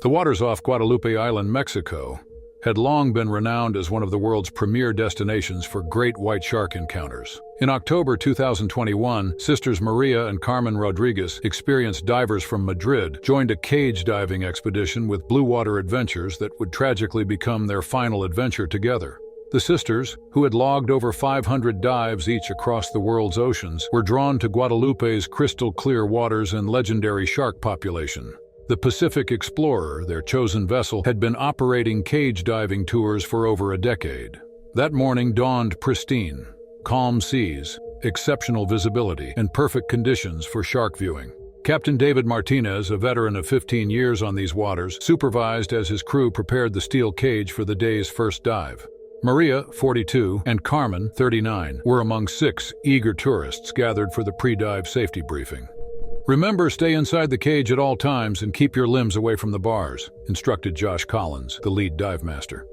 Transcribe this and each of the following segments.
The waters off Guadalupe Island, Mexico, had long been renowned as one of the world's premier destinations for great white shark encounters. In October 2021, sisters Maria and Carmen Rodriguez, experienced divers from Madrid, joined a cage diving expedition with Blue Water Adventures that would tragically become their final adventure together. The sisters, who had logged over 500 dives each across the world's oceans, were drawn to Guadalupe's crystal-clear waters and legendary shark population. The Pacific Explorer, their chosen vessel, had been operating cage diving tours for over a decade. That morning dawned pristine, calm seas, exceptional visibility, and perfect conditions for shark viewing. Captain David Martinez, a veteran of 15 years on these waters, supervised as his crew prepared the steel cage for the day's first dive. Maria, 42, and Carmen, 39, were among 6 eager tourists gathered for the pre-dive safety briefing. "Remember, stay inside the cage at all times and keep your limbs away from the bars," instructed Josh Collins, the lead dive master.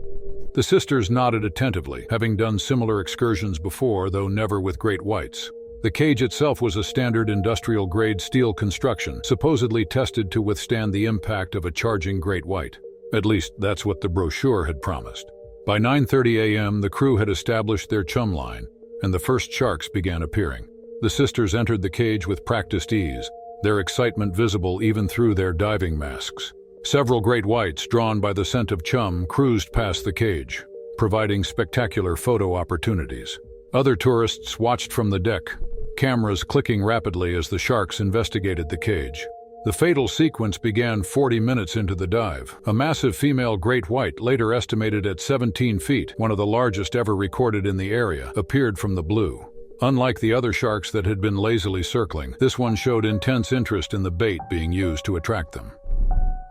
The sisters nodded attentively, having done similar excursions before, though never with great whites. The cage itself was a standard industrial-grade steel construction, supposedly tested to withstand the impact of a charging great white. At least, that's what the brochure had promised. By 9:30 a.m., the crew had established their chum line, and the first sharks began appearing. The sisters entered the cage with practiced ease, their excitement visible even through their diving masks. Several great whites, drawn by the scent of chum, cruised past the cage, providing spectacular photo opportunities. Other tourists watched from the deck, cameras clicking rapidly as the sharks investigated the cage. The fatal sequence began 40 minutes into the dive. A massive female great white, later estimated at 17 feet, one of the largest ever recorded in the area, appeared from the blue. Unlike the other sharks that had been lazily circling, this one showed intense interest in the bait being used to attract them.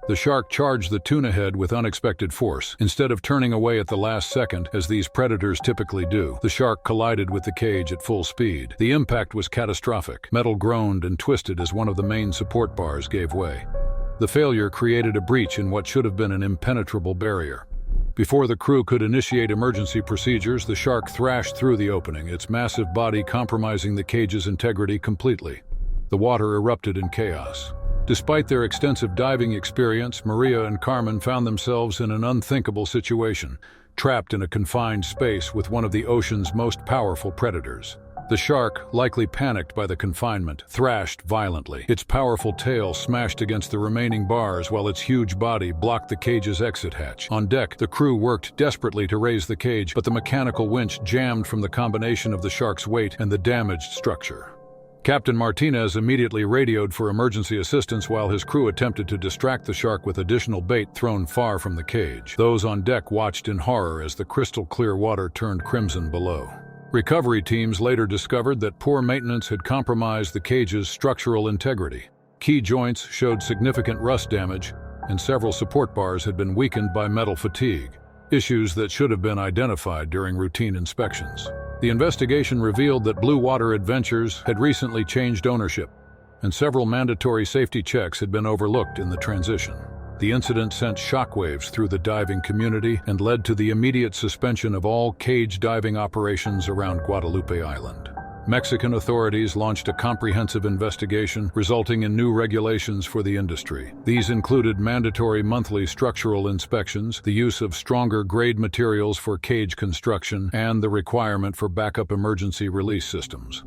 The shark charged the tuna head with unexpected force. Instead of turning away at the last second, as these predators typically do, the shark collided with the cage at full speed. The impact was catastrophic. Metal groaned and twisted as one of the main support bars gave way. The failure created a breach in what should have been an impenetrable barrier. Before the crew could initiate emergency procedures, the shark thrashed through the opening, its massive body compromising the cage's integrity completely. The water erupted in chaos. Despite their extensive diving experience, Maria and Carmen found themselves in an unthinkable situation, trapped in a confined space with one of the ocean's most powerful predators. The shark, likely panicked by the confinement, thrashed violently. Its powerful tail smashed against the remaining bars while its huge body blocked the cage's exit hatch. On deck, the crew worked desperately to raise the cage, but the mechanical winch jammed from the combination of the shark's weight and the damaged structure. Captain Martinez immediately radioed for emergency assistance while his crew attempted to distract the shark with additional bait thrown far from the cage. Those on deck watched in horror as the crystal-clear water turned crimson below. Recovery teams later discovered that poor maintenance had compromised the cage's structural integrity. Key joints showed significant rust damage, and several support bars had been weakened by metal fatigue, issues that should have been identified during routine inspections. The investigation revealed that Blue Water Adventures had recently changed ownership, and several mandatory safety checks had been overlooked in the transition. The incident sent shockwaves through the diving community and led to the immediate suspension of all cage diving operations around Guadalupe Island. Mexican authorities launched a comprehensive investigation, resulting in new regulations for the industry. These included mandatory monthly structural inspections, the use of stronger grade materials for cage construction, and the requirement for backup emergency release systems.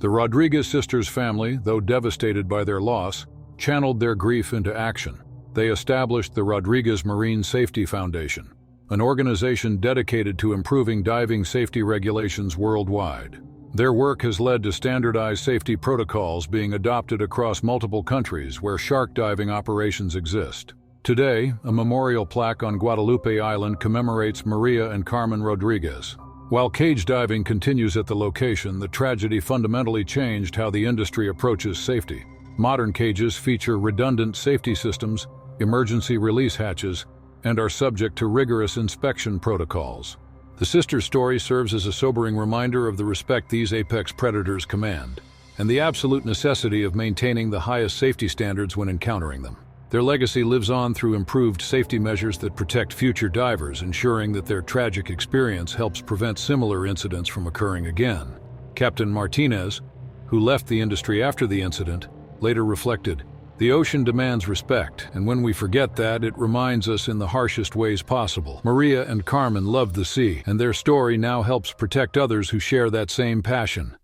The Rodriguez sisters' family, though devastated by their loss, channeled their grief into action. They established the Rodriguez Marine Safety Foundation, an organization dedicated to improving diving safety regulations worldwide. Their work has led to standardized safety protocols being adopted across multiple countries where shark diving operations exist. Today, a memorial plaque on Guadalupe Island commemorates Maria and Carmen Rodriguez. While cage diving continues at the location, the tragedy fundamentally changed how the industry approaches safety. Modern cages feature redundant safety systems, emergency release hatches, and are subject to rigorous inspection protocols. The sisters' story serves as a sobering reminder of the respect these apex predators command, and the absolute necessity of maintaining the highest safety standards when encountering them. Their legacy lives on through improved safety measures that protect future divers, ensuring that their tragic experience helps prevent similar incidents from occurring again. Captain Martinez, who left the industry after the incident, later reflected, The ocean demands respect, and when we forget that, it reminds us in the harshest ways possible. Maria and Carmen loved the sea, and their story now helps protect others who share that same passion.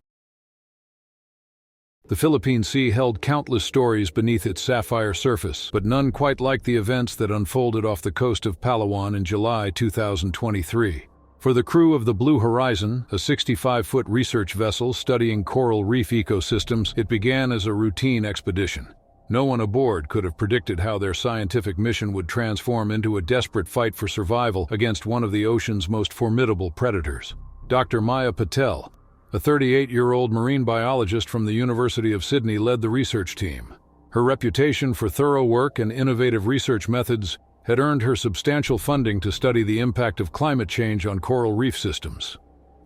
The Philippine Sea held countless stories beneath its sapphire surface, but none quite like the events that unfolded off the coast of Palawan in July 2023. For the crew of the Blue Horizon, a 65-foot research vessel studying coral reef ecosystems, it began as a routine expedition. No one aboard could have predicted how their scientific mission would transform into a desperate fight for survival against one of the ocean's most formidable predators. Dr. Maya Patel, a 38-year-old marine biologist from the University of Sydney, led the research team. Her reputation for thorough work and innovative research methods had earned her substantial funding to study the impact of climate change on coral reef systems.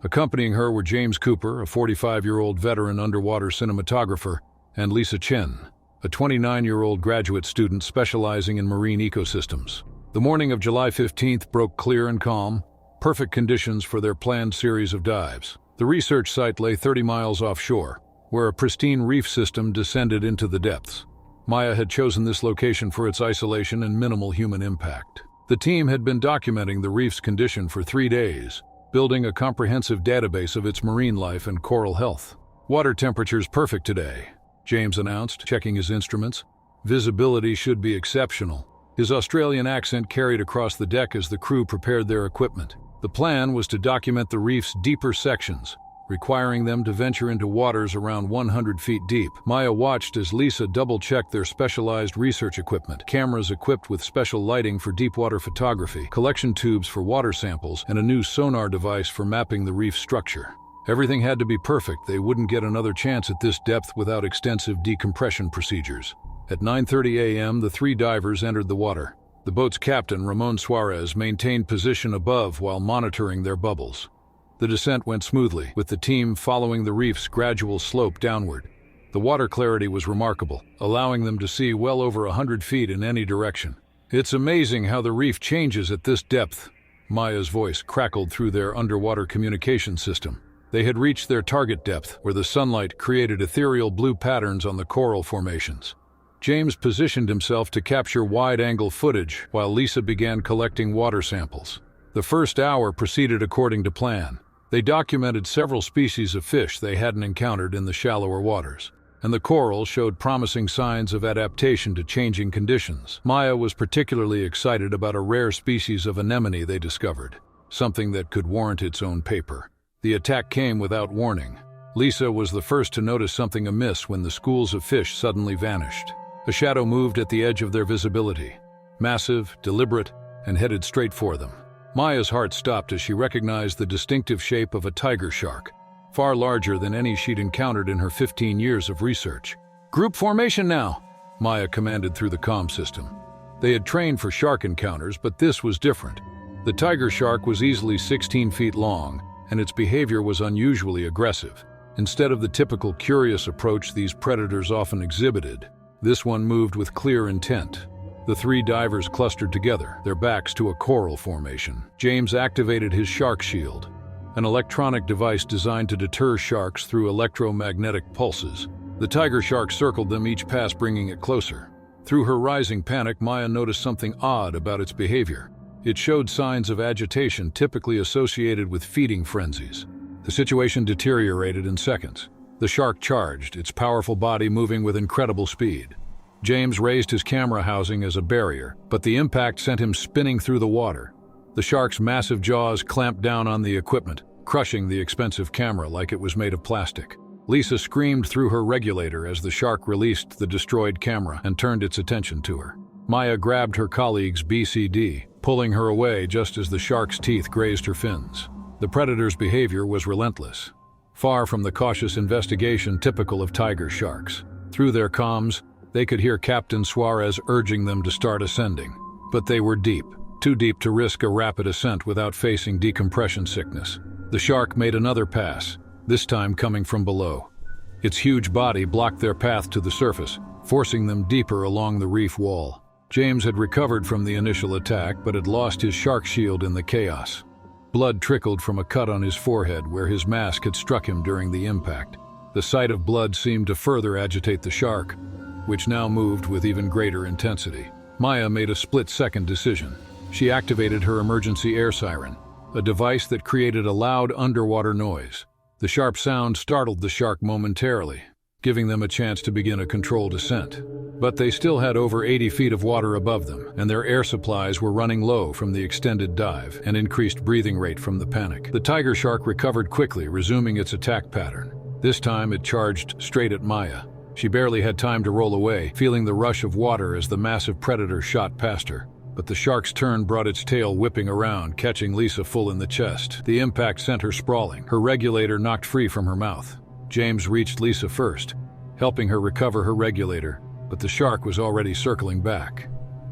Accompanying her were James Cooper, a 45-year-old veteran underwater cinematographer, and Lisa Chen, a 29-year-old graduate student specializing in marine ecosystems. The morning of July 15th broke clear and calm, perfect conditions for their planned series of dives. The research site lay 30 miles offshore, where a pristine reef system descended into the depths. Maya had chosen this location for its isolation and minimal human impact. The team had been documenting the reef's condition for 3 days, building a comprehensive database of its marine life and coral health. "Water temperature's perfect today," James announced, checking his instruments. "Visibility should be exceptional." His Australian accent carried across the deck as the crew prepared their equipment. The plan was to document the reef's deeper sections, requiring them to venture into waters around 100 feet deep. Maya watched as Lisa double-checked their specialized research equipment, cameras equipped with special lighting for deep-water photography, collection tubes for water samples, and a new sonar device for mapping the reef structure. Everything had to be perfect. They wouldn't get another chance at this depth without extensive decompression procedures. At 9:30 a.m., the 3 divers entered the water. The boat's captain, Ramon Suarez, maintained position above while monitoring their bubbles. The descent went smoothly, with the team following the reef's gradual slope downward. The water clarity was remarkable, allowing them to see well over 100 feet in any direction. "It's amazing how the reef changes at this depth," Maya's voice crackled through their underwater communication system. They had reached their target depth, where the sunlight created ethereal blue patterns on the coral formations. James positioned himself to capture wide-angle footage, while Lisa began collecting water samples. The first hour proceeded according to plan. They documented several species of fish they hadn't encountered in the shallower waters, and the coral showed promising signs of adaptation to changing conditions. Maya was particularly excited about a rare species of anemone they discovered, something that could warrant its own paper. The attack came without warning. Lisa was the first to notice something amiss when the schools of fish suddenly vanished. A shadow moved at the edge of their visibility, massive, deliberate, and headed straight for them. Maya's heart stopped as she recognized the distinctive shape of a tiger shark, far larger than any she'd encountered in her 15 years of research. "Group formation now," Maya commanded through the comm system. They had trained for shark encounters, but this was different. The tiger shark was easily 16 feet long, and its behavior was unusually aggressive. Instead of the typical curious approach these predators often exhibited, this one moved with clear intent. The 3 divers clustered together, their backs to a coral formation. James activated his shark shield, an electronic device designed to deter sharks through electromagnetic pulses. The tiger shark circled them, each pass bringing it closer. Through her rising panic, Maya noticed something odd about its behavior. It showed signs of agitation typically associated with feeding frenzies. The situation deteriorated in seconds. The shark charged, its powerful body moving with incredible speed. James raised his camera housing as a barrier, but the impact sent him spinning through the water. The shark's massive jaws clamped down on the equipment, crushing the expensive camera like it was made of plastic. Lisa screamed through her regulator as the shark released the destroyed camera and turned its attention to her. Maya grabbed her colleague's BCD, pulling her away just as the shark's teeth grazed her fins. The predator's behavior was relentless, far from the cautious investigation typical of tiger sharks. Through their comms, they could hear Captain Suarez urging them to start ascending. But they were deep, too deep to risk a rapid ascent without facing decompression sickness. The shark made another pass, this time coming from below. Its huge body blocked their path to the surface, forcing them deeper along the reef wall. James had recovered from the initial attack, but had lost his shark shield in the chaos. Blood trickled from a cut on his forehead where his mask had struck him during the impact. The sight of blood seemed to further agitate the shark. which now moved with even greater intensity. Maya made a split-second decision. She activated her emergency air siren, a device that created a loud underwater noise. The sharp sound startled the shark momentarily, giving them a chance to begin a controlled ascent. But they still had over 80 feet of water above them, and their air supplies were running low from the extended dive and increased breathing rate from the panic. The tiger shark recovered quickly, resuming its attack pattern. This time it charged straight at Maya. She barely had time to roll away, feeling the rush of water as the massive predator shot past her. But the shark's turn brought its tail whipping around, catching Lisa full in the chest. The impact sent her sprawling, her regulator knocked free from her mouth. James reached Lisa first, helping her recover her regulator, but the shark was already circling back.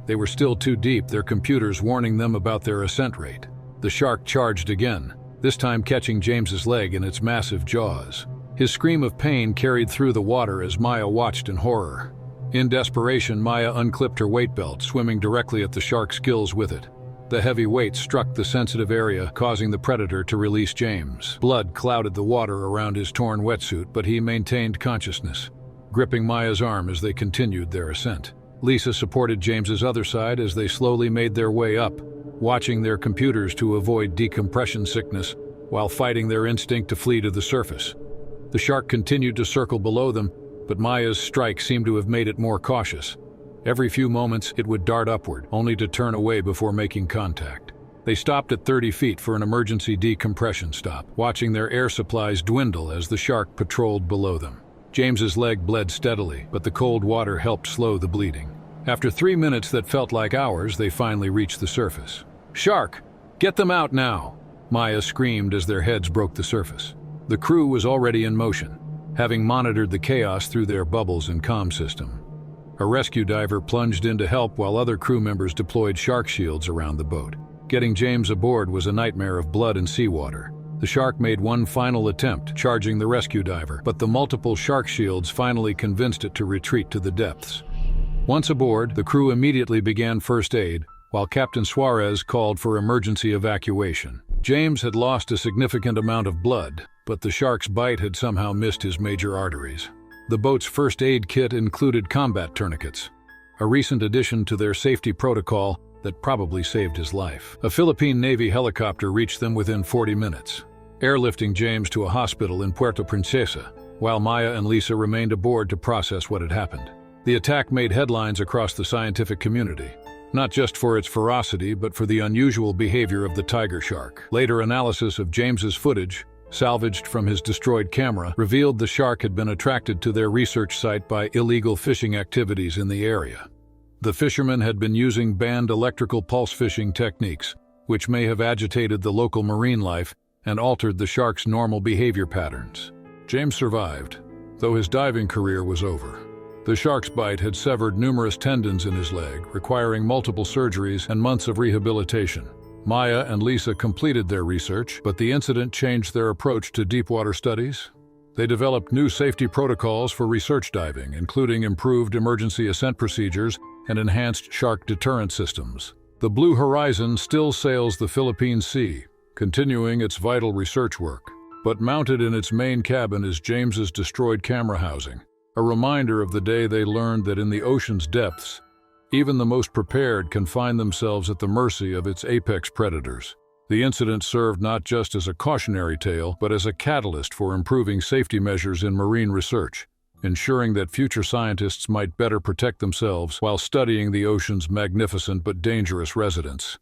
They were still too deep, their computers warning them about their ascent rate. The shark charged again, this time catching James's leg in its massive jaws. His scream of pain carried through the water as Maya watched in horror. In desperation, Maya unclipped her weight belt, swimming directly at the shark's gills with it. The heavy weight struck the sensitive area, causing the predator to release James. Blood clouded the water around his torn wetsuit, but he maintained consciousness, gripping Maya's arm as they continued their ascent. Lisa supported James's other side as they slowly made their way up, watching their computers to avoid decompression sickness while fighting their instinct to flee to the surface. The shark continued to circle below them, but Maya's strike seemed to have made it more cautious. Every few moments, it would dart upward, only to turn away before making contact. They stopped at 30 feet for an emergency decompression stop, watching their air supplies dwindle as the shark patrolled below them. James's leg bled steadily, but the cold water helped slow the bleeding. After 3 minutes that felt like hours, they finally reached the surface. "Shark! Get them out now!" Maya screamed as their heads broke the surface. The crew was already in motion, having monitored the chaos through their bubbles and comm system. A rescue diver plunged in to help while other crew members deployed shark shields around the boat. Getting James aboard was a nightmare of blood and seawater. The shark made one final attempt, charging the rescue diver, but the multiple shark shields finally convinced it to retreat to the depths. Once aboard, the crew immediately began first aid, while Captain Suarez called for emergency evacuation. James had lost a significant amount of blood, but the shark's bite had somehow missed his major arteries. The boat's first aid kit included combat tourniquets, a recent addition to their safety protocol that probably saved his life. A Philippine Navy helicopter reached them within 40 minutes, airlifting James to a hospital in Puerto Princesa, while Maya and Lisa remained aboard to process what had happened. The attack made headlines across the scientific community, not just for its ferocity, but for the unusual behavior of the tiger shark. Later analysis of James's footage, salvaged from his destroyed camera, revealed the shark had been attracted to their research site by illegal fishing activities in the area. The fishermen had been using banned electrical pulse fishing techniques, which may have agitated the local marine life and altered the shark's normal behavior patterns. James survived, though his diving career was over. The shark's bite had severed numerous tendons in his leg, requiring multiple surgeries and months of rehabilitation. Maya and Lisa completed their research, but the incident changed their approach to deepwater studies. They developed new safety protocols for research diving, including improved emergency ascent procedures and enhanced shark deterrent systems. The Blue Horizon still sails the Philippine Sea, continuing its vital research work. But mounted in its main cabin is James's destroyed camera housing, a reminder of the day they learned that in the ocean's depths, even the most prepared can find themselves at the mercy of its apex predators. The incident served not just as a cautionary tale, but as a catalyst for improving safety measures in marine research, ensuring that future scientists might better protect themselves while studying the ocean's magnificent but dangerous residents.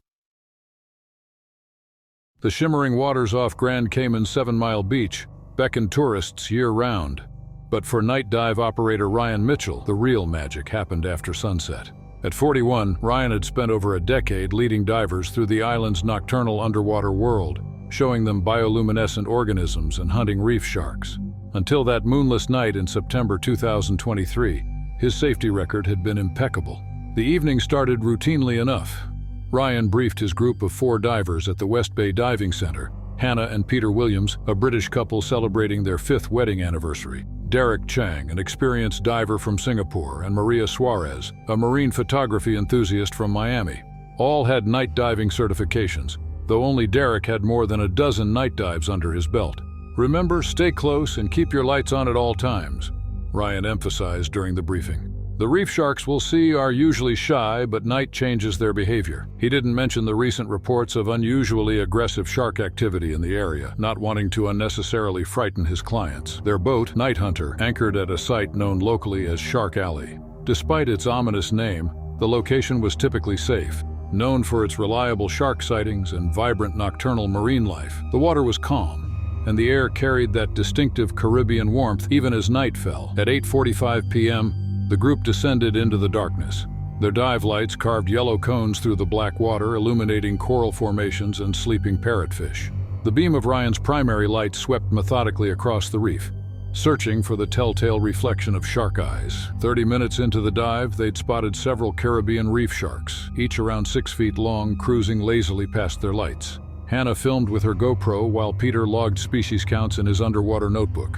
The shimmering waters off Grand Cayman's 7 Mile Beach beckon tourists year-round. But for night dive operator Ryan Mitchell, the real magic happened after sunset. At 41, Ryan had spent over a decade leading divers through the island's nocturnal underwater world, showing them bioluminescent organisms and hunting reef sharks. Until that moonless night in September 2023, his safety record had been impeccable. The evening started routinely enough. Ryan briefed his group of 4 divers at the West Bay Diving Center, Hannah and Peter Williams, a British couple celebrating their 5th wedding anniversary, Derek Chang, an experienced diver from Singapore, and Maria Suarez, a marine photography enthusiast from Miami. All had night diving certifications, though only Derek had more than a dozen night dives under his belt. "Remember, stay close and keep your lights on at all times," Ryan emphasized during the briefing. The reef sharks we'll see are usually shy, but night changes their behavior. He didn't mention the recent reports of unusually aggressive shark activity in the area, not wanting to unnecessarily frighten his clients. Their boat, Night Hunter, anchored at a site known locally as Shark Alley. Despite its ominous name, the location was typically safe. Known for its reliable shark sightings and vibrant nocturnal marine life, the water was calm, and the air carried that distinctive Caribbean warmth even as night fell. At 8:45 p.m., the group descended into the darkness. Their dive lights carved yellow cones through the black water, illuminating coral formations and sleeping parrotfish. The beam of Ryan's primary light swept methodically across the reef, searching for the telltale reflection of shark eyes. 30 minutes into the dive, they'd spotted several Caribbean reef sharks, each around 6 feet long, cruising lazily past their lights. Hannah filmed with her GoPro while Peter logged species counts in his underwater notebook.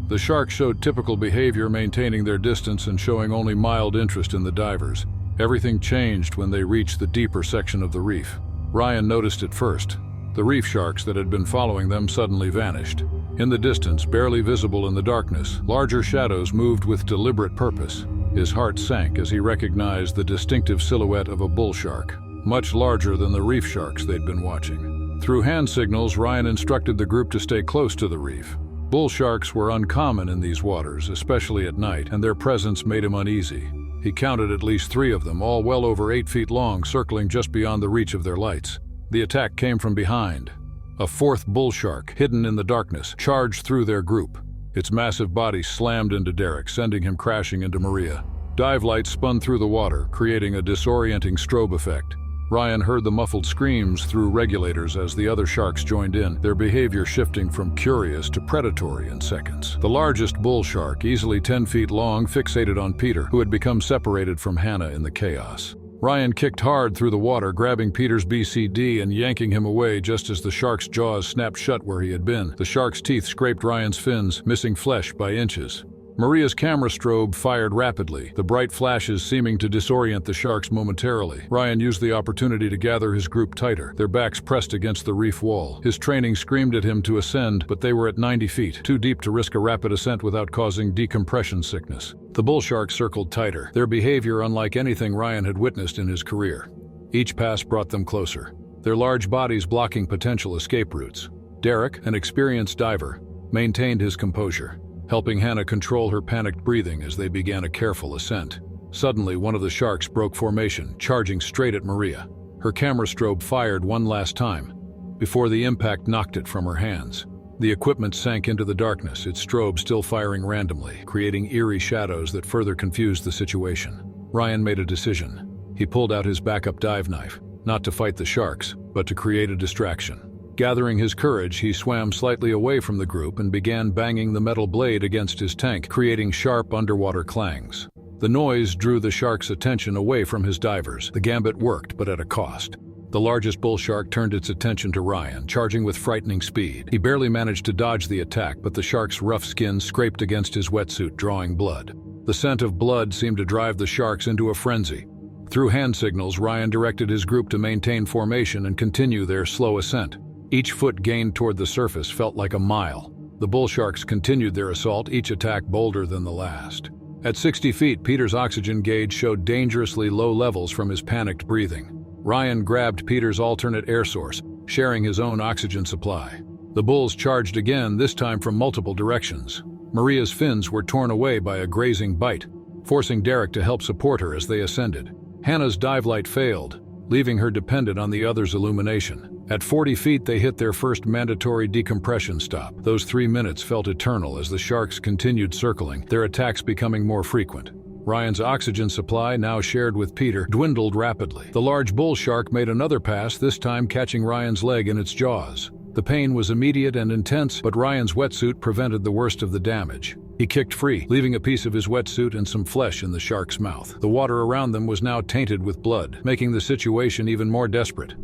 The sharks showed typical behavior, maintaining their distance and showing only mild interest in the divers. Everything changed when they reached the deeper section of the reef. Ryan noticed it first. The reef sharks that had been following them suddenly vanished. In the distance, barely visible in the darkness, larger shadows moved with deliberate purpose. His heart sank as he recognized the distinctive silhouette of a bull shark, much larger than the reef sharks they'd been watching. Through hand signals, Ryan instructed the group to stay close to the reef. Bull sharks were uncommon in these waters, especially at night, and their presence made him uneasy. He counted at least 3 of them, all well over 8 feet long, circling just beyond the reach of their lights. The attack came from behind. A 4th bull shark, hidden in the darkness, charged through their group. Its massive body slammed into Derek, sending him crashing into Maria. Dive lights spun through the water, creating a disorienting strobe effect. Ryan heard the muffled screams through regulators as the other sharks joined in, their behavior shifting from curious to predatory in seconds. The largest bull shark, easily 10 feet long, fixated on Peter, who had become separated from Hannah in the chaos. Ryan kicked hard through the water, grabbing Peter's BCD and yanking him away just as the shark's jaws snapped shut where he had been. The shark's teeth scraped Ryan's fins, missing flesh by inches. Maria's camera strobe fired rapidly, the bright flashes seeming to disorient the sharks momentarily. Ryan used the opportunity to gather his group tighter, their backs pressed against the reef wall. His training screamed at him to ascend, but they were at 90 feet, too deep to risk a rapid ascent without causing decompression sickness. The bull sharks circled tighter, their behavior unlike anything Ryan had witnessed in his career. Each pass brought them closer, their large bodies blocking potential escape routes. Derek, an experienced diver, maintained his composure, helping Hannah control her panicked breathing as they began a careful ascent. Suddenly, one of the sharks broke formation, charging straight at Maria. Her camera strobe fired one last time, before the impact knocked it from her hands. The equipment sank into the darkness, its strobe still firing randomly, creating eerie shadows that further confused the situation. Ryan made a decision. He pulled out his backup dive knife, not to fight the sharks, but to create a distraction. Gathering his courage, he swam slightly away from the group and began banging the metal blade against his tank, creating sharp underwater clangs. The noise drew the shark's attention away from his divers. The gambit worked, but at a cost. The largest bull shark turned its attention to Ryan, charging with frightening speed. He barely managed to dodge the attack, but the shark's rough skin scraped against his wetsuit, drawing blood. The scent of blood seemed to drive the sharks into a frenzy. Through hand signals, Ryan directed his group to maintain formation and continue their slow ascent. Each foot gained toward the surface felt like a mile. The bull sharks continued their assault, each attack bolder than the last. At 60 feet, Peter's oxygen gauge showed dangerously low levels from his panicked breathing. Ryan grabbed Peter's alternate air source, sharing his own oxygen supply. The bulls charged again, this time from multiple directions. Maria's fins were torn away by a grazing bite, forcing Derek to help support her as they ascended. Hannah's dive light failed, leaving her dependent on the others' illumination. At 40 feet, they hit their first mandatory decompression stop. Those 3 minutes felt eternal as the sharks continued circling, their attacks becoming more frequent. Ryan's oxygen supply, now shared with Peter, dwindled rapidly. The large bull shark made another pass, this time catching Ryan's leg in its jaws. The pain was immediate and intense, but Ryan's wetsuit prevented the worst of the damage. He kicked free, leaving a piece of his wetsuit and some flesh in the shark's mouth. The water around them was now tainted with blood, making the situation even more desperate.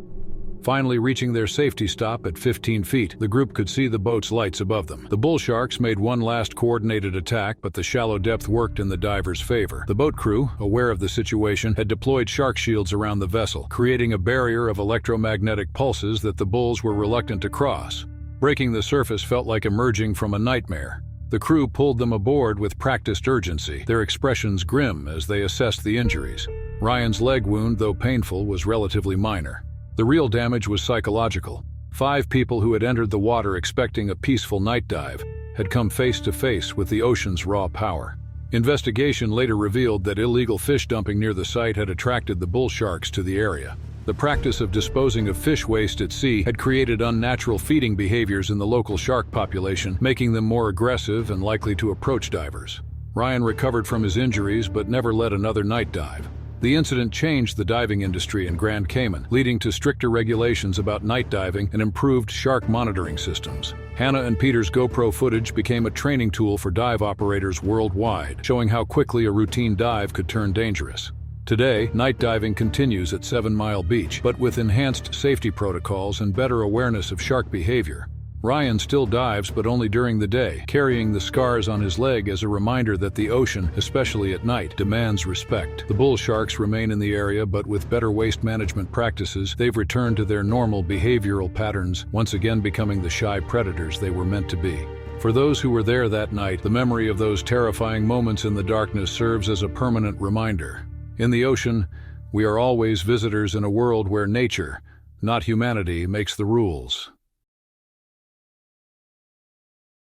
Finally reaching their safety stop at 15 feet, the group could see the boat's lights above them. The bull sharks made one last coordinated attack, but the shallow depth worked in the divers' favor. The boat crew, aware of the situation, had deployed shark shields around the vessel, creating a barrier of electromagnetic pulses that the bulls were reluctant to cross. Breaking the surface felt like emerging from a nightmare. The crew pulled them aboard with practiced urgency, their expressions grim as they assessed the injuries. Ryan's leg wound, though painful, was relatively minor. The real damage was psychological. 5 people who had entered the water expecting a peaceful night dive had come face to face with the ocean's raw power. Investigation later revealed that illegal fish dumping near the site had attracted the bull sharks to the area. The practice of disposing of fish waste at sea had created unnatural feeding behaviors in the local shark population, making them more aggressive and likely to approach divers. Ryan recovered from his injuries but never led another night dive. The incident changed the diving industry in Grand Cayman, leading to stricter regulations about night diving and improved shark monitoring systems. Hannah and Peter's GoPro footage became a training tool for dive operators worldwide, showing how quickly a routine dive could turn dangerous. Today, night diving continues at 7 Mile Beach, but with enhanced safety protocols and better awareness of shark behavior. Ryan still dives, but only during the day, carrying the scars on his leg as a reminder that the ocean, especially at night, demands respect. The bull sharks remain in the area, but with better waste management practices, they've returned to their normal behavioral patterns, once again becoming the shy predators they were meant to be. For those who were there that night, the memory of those terrifying moments in the darkness serves as a permanent reminder. In the ocean, we are always visitors in a world where nature, not humanity, makes the rules.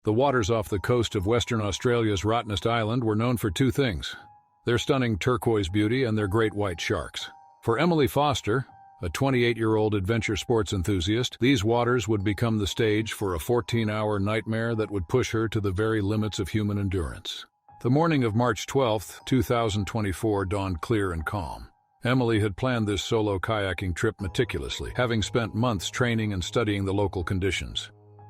The waters off the coast of Western Australia's Rottnest Island were known for 2 things: their stunning turquoise beauty and their great white sharks. For Emily Foster, a 28-year-old adventure sports enthusiast, these waters would become the stage for a 14-hour nightmare that would push her to the very limits of human endurance. The morning of March 12, 2024 dawned clear and calm. Emily had planned this solo kayaking trip meticulously, having spent months training and studying the local conditions.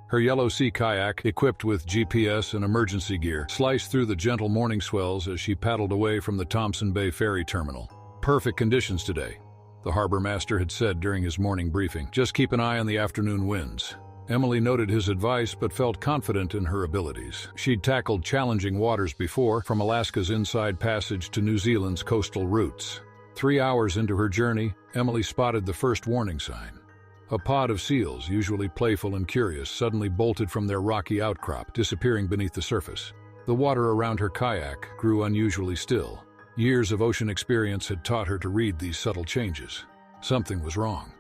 Her Yellow Sea kayak, equipped with GPS and emergency gear, sliced through the gentle morning swells as she paddled away from the Thompson Bay ferry terminal. Perfect conditions today, the harbor master had said during his morning briefing. Just keep an eye on the afternoon winds. Emily noted his advice but felt confident in her abilities. She'd tackled challenging waters before, from Alaska's Inside Passage to New Zealand's coastal routes. 3 hours into her journey, Emily spotted the first warning sign. A pod of seals, usually playful and curious, suddenly bolted from their rocky outcrop, disappearing beneath the surface. The water around her kayak grew unusually still. Years of ocean experience had taught her to read these subtle changes. Something was wrong.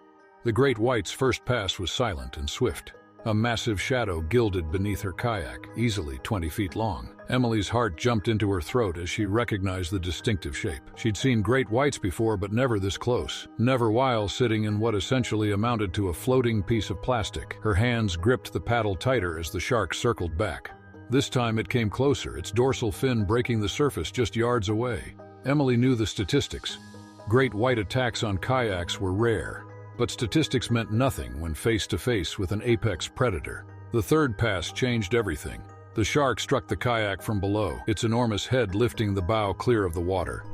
The great white's first pass was silent and swift. A massive shadow gilded beneath her kayak, easily 20 feet long. Emily's heart jumped into her throat as she recognized the distinctive shape. She'd seen great whites before, but never this close. Never while sitting in what essentially amounted to a floating piece of plastic. Her hands gripped the paddle tighter as the shark circled back. This time it came closer, its dorsal fin breaking the surface just yards away. Emily knew the statistics. Great white attacks on kayaks were rare. But statistics meant nothing when face-to-face with an apex predator. The third pass changed everything. The shark struck the kayak from below, its enormous head lifting the bow clear of the water.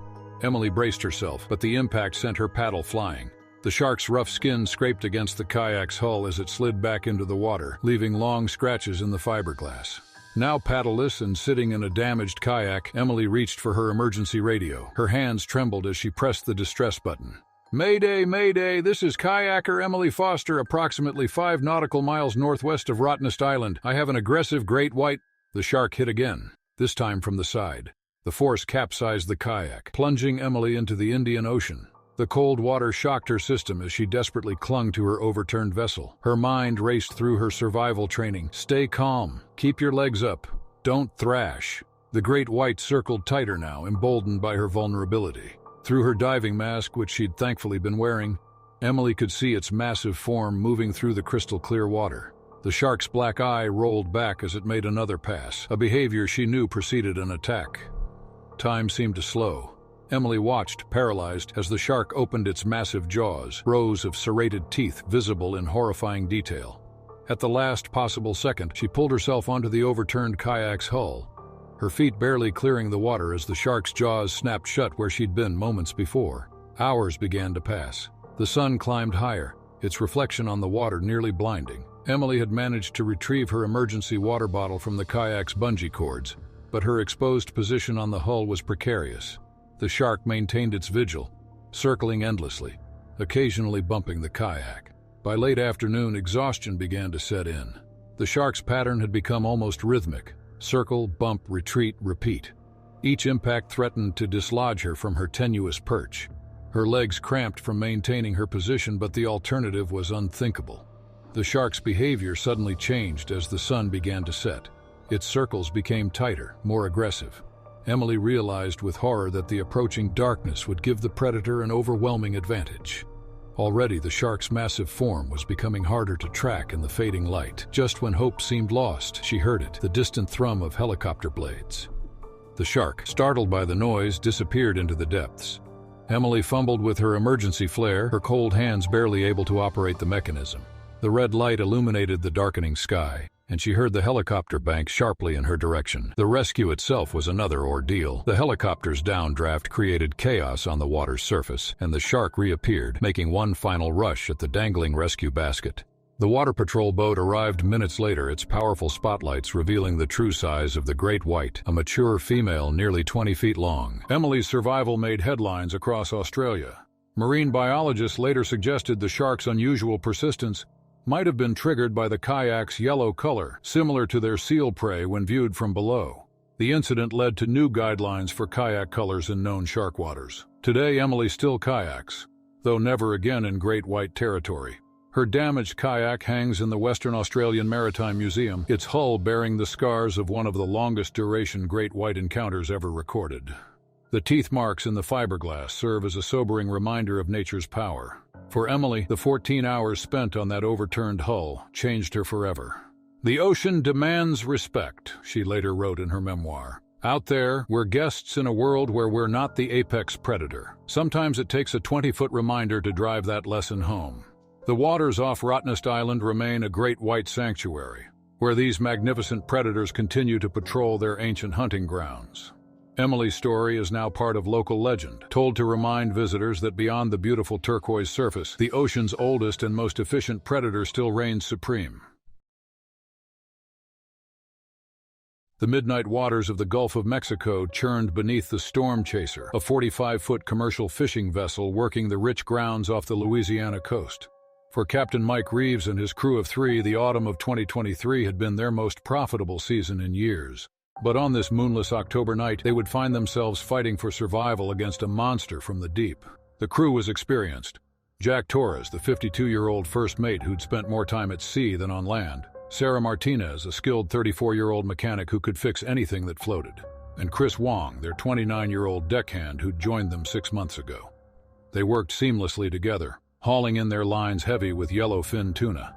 Emily braced herself, but the impact sent her paddle flying. The shark's rough skin scraped against the kayak's hull as it slid back into the water, leaving long scratches in the fiberglass. Now paddleless and sitting in a damaged kayak, Emily reached for her emergency radio. Her hands trembled as she pressed the distress button. Mayday, Mayday, this is kayaker Emily Foster, approximately 5 nautical miles northwest of Rottnest Island. I have an aggressive great white. The shark hit again, this time from the side. The force capsized the kayak, plunging Emily into the Indian Ocean. The cold water shocked her system as she desperately clung to her overturned vessel. Her mind raced through her survival training. Stay calm, keep your legs up, don't thrash. The great white circled tighter now, emboldened by her vulnerability. Through her diving mask, which she'd thankfully been wearing, Emily could see its massive form moving through the crystal-clear water. The shark's black eye rolled back as it made another pass, a behavior she knew preceded an attack. Time seemed to slow. Emily watched, paralyzed, as the shark opened its massive jaws, rows of serrated teeth visible in horrifying detail. At the last possible second, she pulled herself onto the overturned kayak's hull, her feet barely clearing the water as the shark's jaws snapped shut where she'd been moments before. Hours began to pass. The sun climbed higher, its reflection on the water nearly blinding. Emily had managed to retrieve her emergency water bottle from the kayak's bungee cords, but her exposed position on the hull was precarious. The shark maintained its vigil, circling endlessly, occasionally bumping the kayak. By late afternoon, exhaustion began to set in. The shark's pattern had become almost rhythmic, Circle, bump, retreat, repeat. Each impact threatened to dislodge her from her tenuous perch. Her legs cramped from maintaining her position, but the alternative was unthinkable. The shark's behavior suddenly changed as the sun began to set. Its circles became tighter, more aggressive. Emily realized with horror that the approaching darkness would give the predator an overwhelming advantage. Already the shark's massive form was becoming harder to track in the fading light. Just when hope seemed lost, she heard it, the distant thrum of helicopter blades. The shark, startled by the noise, disappeared into the depths. Emily fumbled with her emergency flare, her cold hands barely able to operate the mechanism. The red light illuminated the darkening sky, and she heard the helicopter bank sharply in her direction. The rescue itself was another ordeal. The helicopter's downdraft created chaos on the water's surface, and the shark reappeared, making one final rush at the dangling rescue basket. The water patrol boat arrived minutes later, its powerful spotlights revealing the true size of the great white, a mature female nearly 20 feet long. Emily's survival made headlines across Australia. Marine biologists later suggested the shark's unusual persistence might have been triggered by the kayak's yellow color, similar to their seal prey when viewed from below. The incident led to new guidelines for kayak colors in known shark waters. Today, Emily still kayaks, though never again in great white territory. Her damaged kayak hangs in the Western Australian Maritime Museum, its hull bearing the scars of one of the longest-duration great white encounters ever recorded. The teeth marks in the fiberglass serve as a sobering reminder of nature's power. For Emily, the 14 hours spent on that overturned hull changed her forever. "The ocean demands respect," she later wrote in her memoir. "Out there, we're guests in a world where we're not the apex predator. Sometimes it takes a 20-foot reminder to drive that lesson home." The waters off Rottnest Island remain a great white sanctuary, where these magnificent predators continue to patrol their ancient hunting grounds. Emily's story is now part of local legend, told to remind visitors that beyond the beautiful turquoise surface, the ocean's oldest and most efficient predator still reigns supreme. The midnight waters of the Gulf of Mexico churned beneath the Storm Chaser, a 45-foot commercial fishing vessel working the rich grounds off the Louisiana coast. For Captain Mike Reeves and his crew of 3, the autumn of 2023 had been their most profitable season in years. But on this moonless October night, they would find themselves fighting for survival against a monster from the deep. The crew was experienced. Jack Torres, the 52-year-old first mate who'd spent more time at sea than on land. Sarah Martinez, a skilled 34-year-old mechanic who could fix anything that floated. And Chris Wong, their 29-year-old deckhand who'd joined them 6 months ago. They worked seamlessly together, hauling in their lines heavy with yellowfin tuna.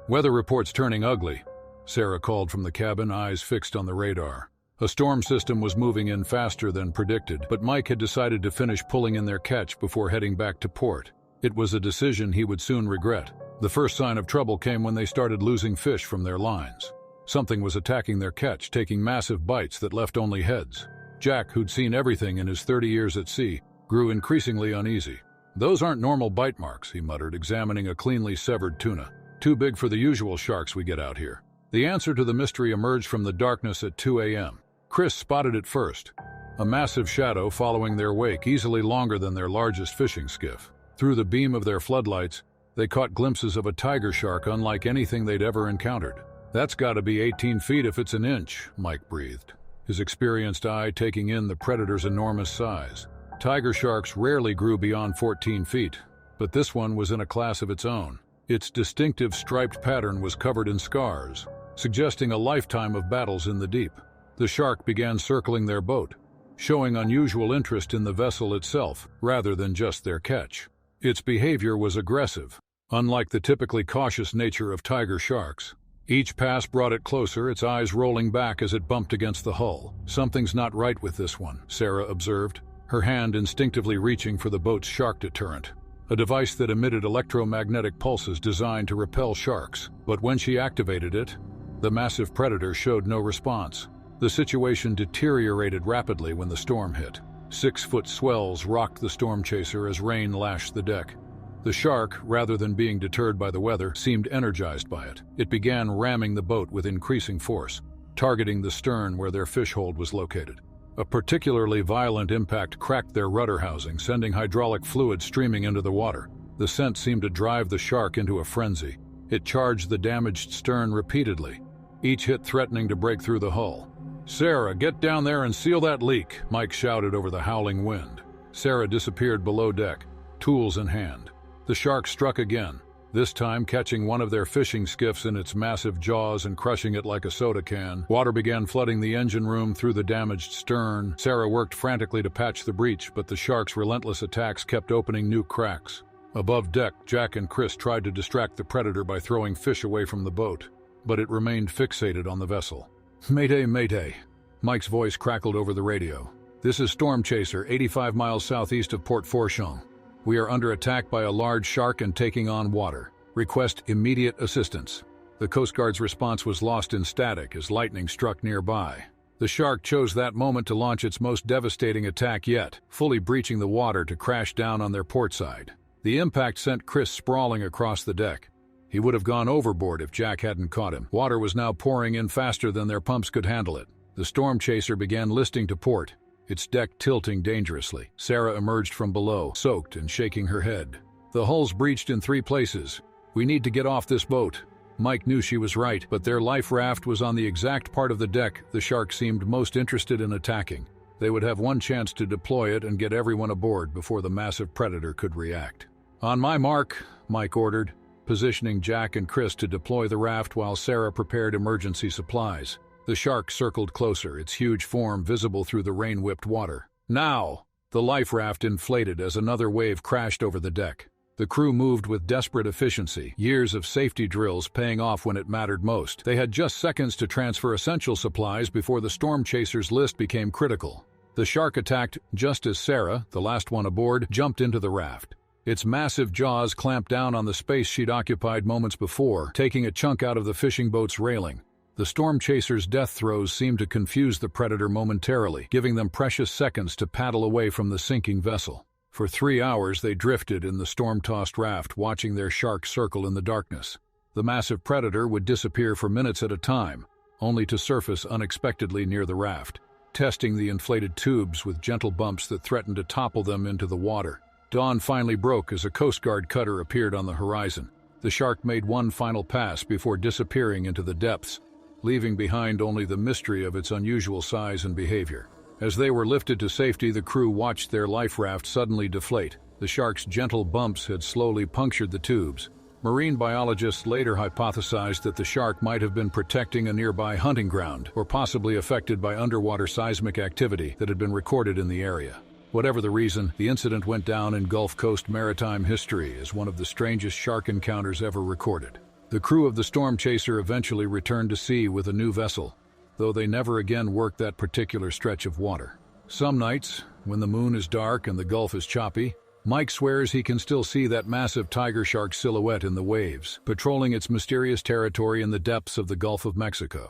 "Weather report's turning ugly," Sarah called from the cabin, eyes fixed on the radar. A storm system was moving in faster than predicted, but Mike had decided to finish pulling in their catch before heading back to port. It was a decision he would soon regret. The first sign of trouble came when they started losing fish from their lines. Something was attacking their catch, taking massive bites that left only heads. Jack, who'd seen everything in his 30 years at sea, grew increasingly uneasy. "Those aren't normal bite marks," he muttered, examining a cleanly severed tuna. "Too big for the usual sharks we get out here." The answer to the mystery emerged from the darkness at 2 a.m. Chris spotted it first, a massive shadow following their wake, easily longer than their largest fishing skiff. Through the beam of their floodlights, they caught glimpses of a tiger shark unlike anything they'd ever encountered. "That's got to be 18 feet if it's an inch," Mike breathed, his experienced eye taking in the predator's enormous size. Tiger sharks rarely grew beyond 14 feet, but this one was in a class of its own. Its distinctive striped pattern was covered in scars, suggesting a lifetime of battles in the deep. The shark began circling their boat, showing unusual interest in the vessel itself rather than just their catch. Its behavior was aggressive, unlike the typically cautious nature of tiger sharks. Each pass brought it closer, its eyes rolling back as it bumped against the hull. "Something's not right with this one," Sarah observed, her hand instinctively reaching for the boat's shark deterrent, a device that emitted electromagnetic pulses designed to repel sharks. But when she activated it, the massive predator showed no response. The situation deteriorated rapidly when the storm hit. 6-foot swells rocked the Storm Chaser as rain lashed the deck. The shark, rather than being deterred by the weather, seemed energized by it. It began ramming the boat with increasing force, targeting the stern where their fish hold was located. A particularly violent impact cracked their rudder housing, sending hydraulic fluid streaming into the water. The scent seemed to drive the shark into a frenzy. It charged the damaged stern repeatedly, each hit threatening to break through the hull. "Sarah, get down there and seal that leak," Mike shouted over the howling wind. Sarah disappeared below deck, tools in hand. The shark struck again, this time catching one of their fishing skiffs in its massive jaws and crushing it like a soda can. Water began flooding the engine room through the damaged stern. Sarah worked frantically to patch the breach, but the shark's relentless attacks kept opening new cracks. Above deck, Jack and Chris tried to distract the predator by throwing fish away from the boat, but it remained fixated on the vessel. "Mayday, mayday," Mike's voice crackled over the radio. "This is Storm Chaser, 85 miles southeast of Port Fourchon. We are under attack by a large shark and taking on water. Request immediate assistance." The Coast Guard's response was lost in static as lightning struck nearby. The shark chose that moment to launch its most devastating attack yet, fully breaching the water to crash down on their port side. The impact sent Chris sprawling across the deck. He would have gone overboard if Jack hadn't caught him. Water was now pouring in faster than their pumps could handle it. The Storm Chaser began listing to port, its deck tilting dangerously. Sarah emerged from below, soaked and shaking her head. "The hull's breached in 3 places. We need to get off this boat." Mike knew she was right, but their life raft was on the exact part of the deck the shark seemed most interested in attacking. They would have one chance to deploy it and get everyone aboard before the massive predator could react. "On my mark," Mike ordered, positioning Jack and Chris to deploy the raft while Sarah prepared emergency supplies. The shark circled closer, its huge form visible through the rain-whipped water. "Now!" The life raft inflated as another wave crashed over the deck. The crew moved with desperate efficiency, years of safety drills paying off when it mattered most. They had just seconds to transfer essential supplies before the Storm Chaser's list became critical. The shark attacked just as Sarah, the last one aboard, jumped into the raft. Its massive jaws clamped down on the space she'd occupied moments before, taking a chunk out of the fishing boat's railing. The Storm Chaser's death throes seemed to confuse the predator momentarily, giving them precious seconds to paddle away from the sinking vessel. For 3 hours they drifted in the storm-tossed raft, watching their shark circle in the darkness. The massive predator would disappear for minutes at a time, only to surface unexpectedly near the raft, testing the inflated tubes with gentle bumps that threatened to topple them into the water. Dawn finally broke as a Coast Guard cutter appeared on the horizon. The shark made one final pass before disappearing into the depths, leaving behind only the mystery of its unusual size and behavior. As they were lifted to safety, the crew watched their life raft suddenly deflate. The shark's gentle bumps had slowly punctured the tubes. Marine biologists later hypothesized that the shark might have been protecting a nearby hunting ground, or possibly affected by underwater seismic activity that had been recorded in the area. Whatever the reason, the incident went down in Gulf Coast maritime history as one of the strangest shark encounters ever recorded. The crew of the Storm Chaser eventually returned to sea with a new vessel, though they never again worked that particular stretch of water. Some nights, when the moon is dark and the Gulf is choppy, Mike swears he can still see that massive tiger shark silhouette in the waves, patrolling its mysterious territory in the depths of the Gulf of Mexico.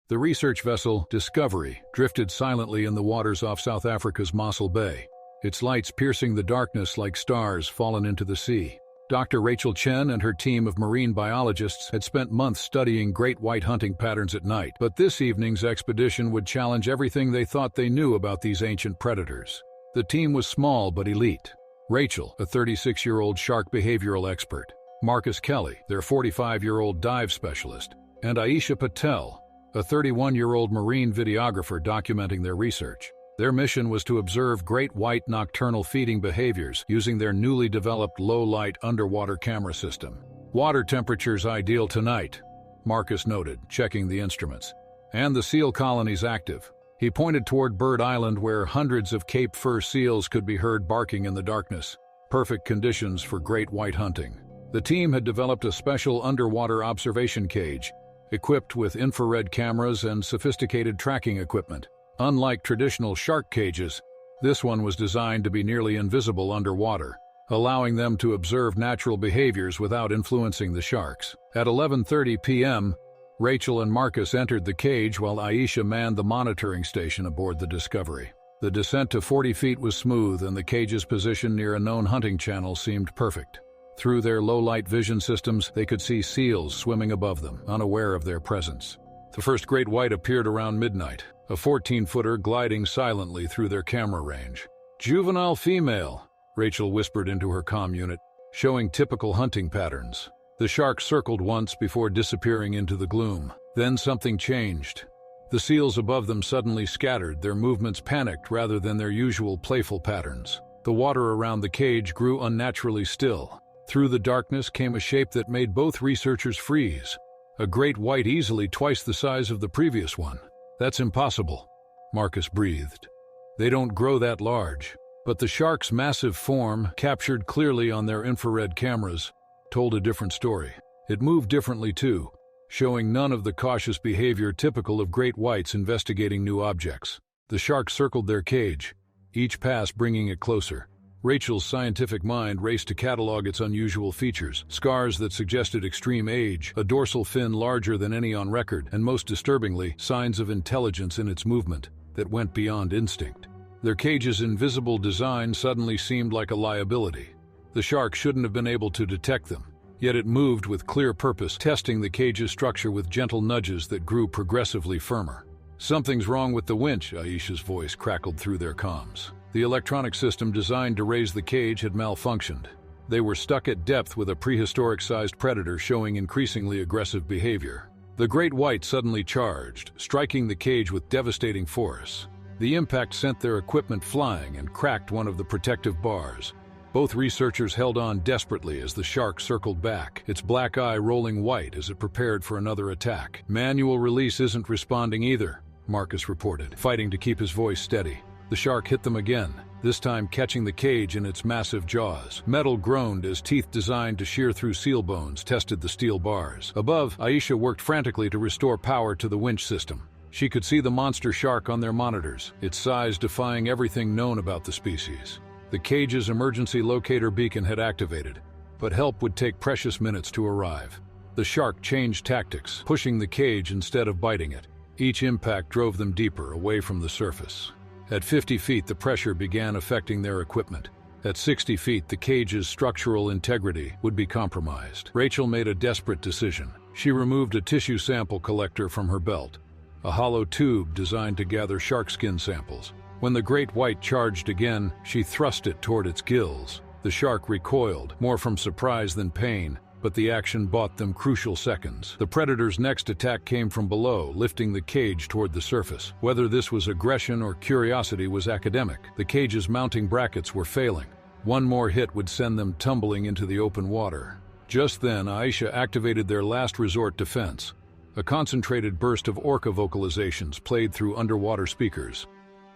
The research vessel, Discovery, drifted silently in the waters off South Africa's Mossel Bay, its lights piercing the darkness like stars fallen into the sea. Dr. Rachel Chen and her team of marine biologists had spent months studying great white hunting patterns at night, but this evening's expedition would challenge everything they thought they knew about these ancient predators. The team was small but elite. Rachel, a 36-year-old shark behavioral expert, Marcus Kelly, their 45-year-old dive specialist, and Aisha Patel, a 31-year-old marine videographer documenting their research. Their mission was to observe great white nocturnal feeding behaviors using their newly developed low-light underwater camera system. "Water temperature's ideal tonight," Marcus noted, checking the instruments. "And the seal colony's active." He pointed toward Bird Island where hundreds of Cape Fur seals could be heard barking in the darkness. Perfect conditions for great white hunting. The team had developed a special underwater observation cage, equipped with infrared cameras and sophisticated tracking equipment. Unlike traditional shark cages, this one was designed to be nearly invisible underwater, allowing them to observe natural behaviors without influencing the sharks. At 11:30 p.m., Rachel and Marcus entered the cage while Aisha manned the monitoring station aboard the Discovery. The descent to 40 feet was smooth, and the cage's position near a known hunting channel seemed perfect. Through their low-light vision systems, they could see seals swimming above them, unaware of their presence. The first great white appeared around midnight, a 14-footer gliding silently through their camera range. "Juvenile female," Rachel whispered into her comm unit, showing typical hunting patterns. The shark circled once before disappearing into the gloom. Then something changed. The seals above them suddenly scattered, their movements panicked rather than their usual playful patterns. The water around the cage grew unnaturally still. Through the darkness came a shape that made both researchers freeze. A great white easily twice the size of the previous one. "That's impossible," Marcus breathed. "They don't grow that large." But the shark's massive form, captured clearly on their infrared cameras, told a different story. It moved differently too, showing none of the cautious behavior typical of great whites investigating new objects. The shark circled their cage, each pass bringing it closer. Rachel's scientific mind raced to catalog its unusual features: scars that suggested extreme age, a dorsal fin larger than any on record, and most disturbingly, signs of intelligence in its movement that went beyond instinct. Their cage's invisible design suddenly seemed like a liability. The shark shouldn't have been able to detect them, yet it moved with clear purpose, testing the cage's structure with gentle nudges that grew progressively firmer. "Something's wrong with the winch," Aisha's voice crackled through their comms. The electronic system designed to raise the cage had malfunctioned. They were stuck at depth with a prehistoric-sized predator showing increasingly aggressive behavior. The great white suddenly charged, striking the cage with devastating force. The impact sent their equipment flying and cracked one of the protective bars. Both researchers held on desperately as the shark circled back, its black eye rolling white as it prepared for another attack. "Manual release isn't responding either," Marcus reported, fighting to keep his voice steady. The shark hit them again, this time catching the cage in its massive jaws. Metal groaned as teeth designed to shear through seal bones tested the steel bars. Above, Aisha worked frantically to restore power to the winch system. She could see the monster shark on their monitors, its size defying everything known about the species. The cage's emergency locator beacon had activated, but help would take precious minutes to arrive. The shark changed tactics, pushing the cage instead of biting it. Each impact drove them deeper, away from the surface. At 50 feet, the pressure began affecting their equipment. At 60 feet, the cage's structural integrity would be compromised. Rachel made a desperate decision. She removed a tissue sample collector from her belt, a hollow tube designed to gather shark skin samples. When the great white charged again, she thrust it toward its gills. The shark recoiled, more from surprise than pain, but the action bought them crucial seconds. The predator's next attack came from below, lifting the cage toward the surface. Whether this was aggression or curiosity was academic. The cage's mounting brackets were failing. One more hit would send them tumbling into the open water. Just then, Aisha activated their last resort defense. A concentrated burst of orca vocalizations played through underwater speakers.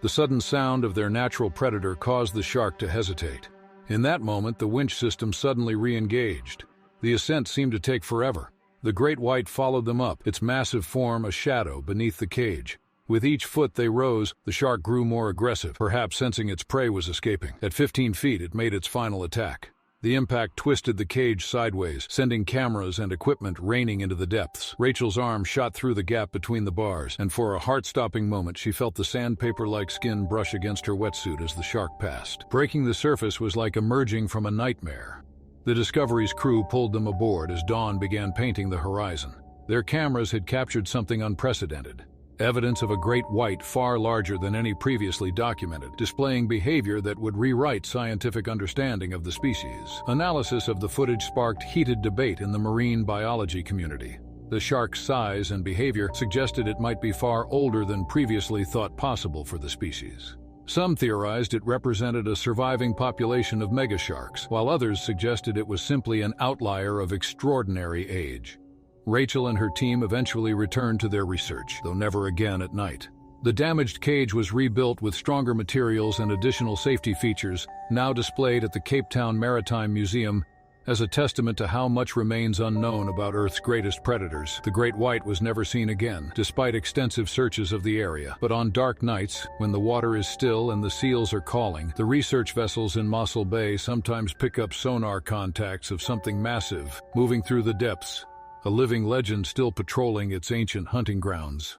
The sudden sound of their natural predator caused the shark to hesitate. In that moment, the winch system suddenly re-engaged. The ascent seemed to take forever. The great white followed them up, its massive form a shadow beneath the cage. With each foot they rose, the shark grew more aggressive, perhaps sensing its prey was escaping. At 15 feet, it made its final attack. The impact twisted the cage sideways, sending cameras and equipment raining into the depths. Rachel's arm shot through the gap between the bars, and for a heart-stopping moment she felt the sandpaper-like skin brush against her wetsuit as the shark passed. Breaking the surface was like emerging from a nightmare. The Discovery's crew pulled them aboard as dawn began painting the horizon. Their cameras had captured something unprecedented. Evidence of a great white far larger than any previously documented, displaying behavior that would rewrite scientific understanding of the species. Analysis of the footage sparked heated debate in the marine biology community. The shark's size and behavior suggested it might be far older than previously thought possible for the species. Some theorized it represented a surviving population of megasharks, while others suggested it was simply an outlier of extraordinary age. Rachel and her team eventually returned to their research, though never again at night. The damaged cage was rebuilt with stronger materials and additional safety features, now displayed at the Cape Town Maritime Museum as a testament to how much remains unknown about Earth's greatest predators. The great white was never seen again, despite extensive searches of the area. But on dark nights, when the water is still and the seals are calling, the research vessels in Mossel Bay sometimes pick up sonar contacts of something massive, moving through the depths, a living legend still patrolling its ancient hunting grounds.